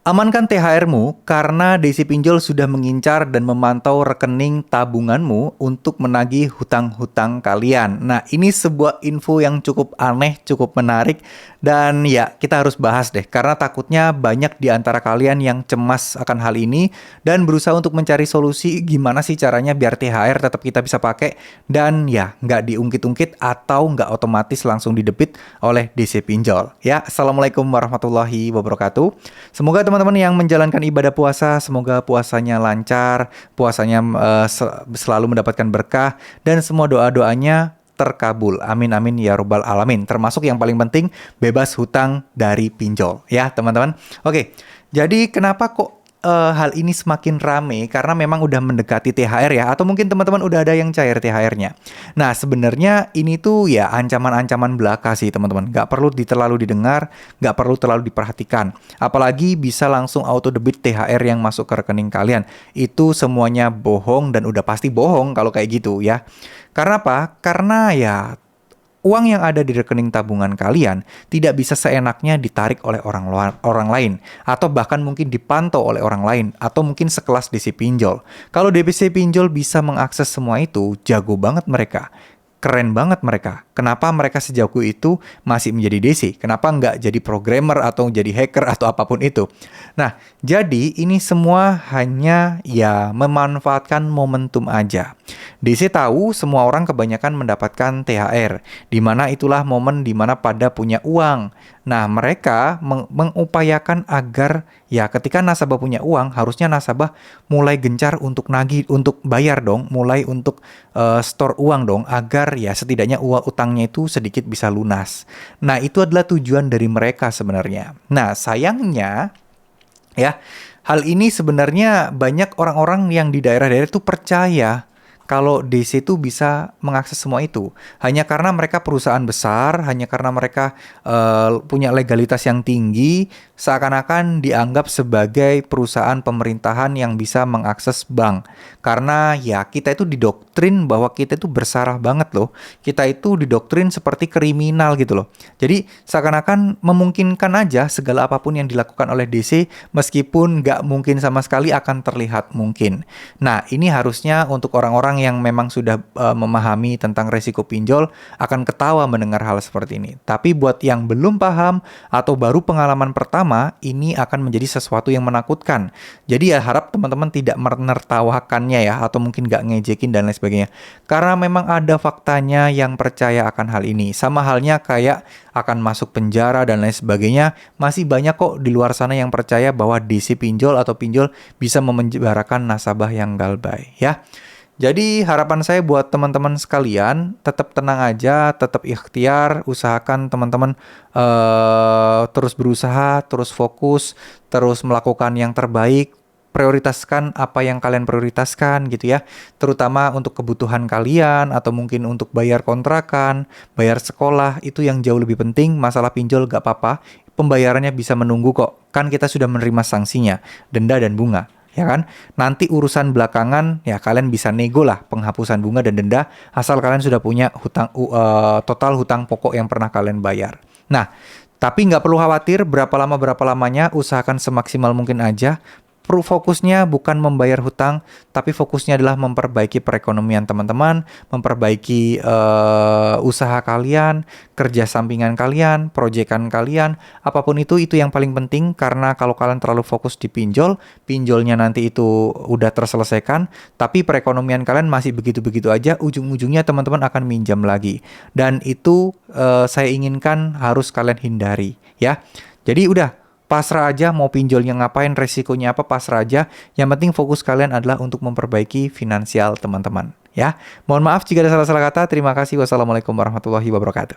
Amankan THR-mu karena Desi Pinjol sudah mengincar dan memantau rekening tabunganmu untuk menagih hutang-hutang kalian. Nah, ini sebuah info yang cukup aneh, cukup menarik, dan ya kita harus bahas deh karena takutnya banyak di antara kalian yang cemas akan hal ini dan berusaha untuk mencari solusi gimana sih caranya biar THR tetap kita bisa pakai dan ya nggak diungkit-ungkit atau nggak otomatis langsung didebit oleh Desi Pinjol. Ya, Assalamualaikum warahmatullahi wabarakatuh. Semoga teman-teman yang menjalankan ibadah puasa, semoga puasanya lancar, puasanya selalu mendapatkan berkah, dan semua doa-doanya terkabul. Amin amin ya robbal alamin. Termasuk yang paling penting, bebas hutang dari pinjol. Ya teman-teman. Oke, jadi kenapa kok hal ini semakin rame? Karena memang udah mendekati THR ya, atau mungkin teman-teman udah ada yang cair THR-nya. Nah, sebenarnya ini tuh ya ancaman-ancaman belaka sih teman-teman. Nggak perlu terlalu didengar, nggak perlu terlalu diperhatikan. Apalagi bisa langsung auto debit THR yang masuk ke rekening kalian. Itu semuanya bohong dan udah pasti bohong kalau kayak gitu ya. Karena apa? Karena ya uang yang ada di rekening tabungan kalian tidak bisa seenaknya ditarik oleh orang lain atau bahkan mungkin dipantau oleh orang lain atau mungkin sekelas DC Pinjol. Kalau DC Pinjol bisa mengakses semua itu, jago banget mereka. Keren banget mereka. Kenapa mereka sejago itu masih menjadi DC? Kenapa nggak jadi programmer atau jadi hacker atau apapun itu? Nah, jadi ini semua hanya ya memanfaatkan momentum aja. DC tahu semua orang kebanyakan mendapatkan THR, di mana itulah momen di mana pada punya uang. Nah, mereka mengupayakan agar ya ketika nasabah punya uang, harusnya nasabah mulai gencar untuk nagih, untuk bayar dong, mulai untuk store uang dong, agar ya setidaknya uang utangnya itu sedikit bisa lunas. Nah, itu adalah tujuan dari mereka sebenarnya. Nah, sayangnya ya, hal ini sebenarnya banyak orang-orang yang di daerah-daerah itu percaya kalau DC itu bisa mengakses semua itu. Hanya karena mereka perusahaan besar, hanya karena mereka punya legalitas yang tinggi, seakan-akan dianggap sebagai perusahaan pemerintahan yang bisa mengakses bank. Karena ya kita itu didoktrin bahwa kita itu bersarah banget loh. Kita itu didoktrin seperti kriminal gitu loh. Jadi seakan-akan memungkinkan aja segala apapun yang dilakukan oleh DC meskipun nggak mungkin sama sekali akan terlihat mungkin. Nah, ini harusnya untuk orang-orang yang memang sudah memahami tentang resiko pinjol akan ketawa mendengar hal seperti ini. Tapi buat yang belum paham atau baru pengalaman pertama, ini akan menjadi sesuatu yang menakutkan. Jadi ya harap teman-teman tidak menertawakannya ya, atau mungkin nggak ngejekin dan lain sebagainya. Karena memang ada faktanya yang percaya akan hal ini. Sama halnya kayak akan masuk penjara dan lain sebagainya. Masih banyak kok di luar sana yang percaya bahwa DC pinjol atau pinjol bisa memenjarakan nasabah yang galbay ya. Jadi harapan saya buat teman-teman sekalian, tetap tenang aja, tetap ikhtiar, usahakan teman-teman terus berusaha, terus fokus, terus melakukan yang terbaik, prioritaskan apa yang kalian prioritaskan gitu ya, terutama untuk kebutuhan kalian atau mungkin untuk bayar kontrakan, bayar sekolah, itu yang jauh lebih penting. Masalah pinjol gak apa-apa, pembayarannya bisa menunggu kok, kan kita sudah menerima sanksinya, denda dan bunga. Ya kan? Nanti urusan belakangan ya kalian bisa nego lah penghapusan bunga dan denda asal kalian sudah punya total hutang pokok yang pernah kalian bayar. Nah, tapi nggak perlu khawatir berapa lamanya, usahakan semaksimal mungkin aja. Fokusnya bukan membayar hutang, tapi fokusnya adalah memperbaiki perekonomian teman-teman, memperbaiki usaha kalian, kerja sampingan kalian, proyekan kalian, apapun itu yang paling penting. Karena kalau kalian terlalu fokus di pinjolnya nanti itu udah terselesaikan, tapi perekonomian kalian masih begitu-begitu aja, ujung-ujungnya teman-teman akan minjam lagi. Dan itu saya inginkan harus kalian hindari ya. Jadi udah, pasrah aja mau pinjolnya ngapain, resikonya apa, pasrah aja. Yang penting fokus kalian adalah untuk memperbaiki finansial teman-teman ya. Mohon maaf jika ada salah-salah kata. Terima kasih. Wassalamualaikum warahmatullahi wabarakatuh.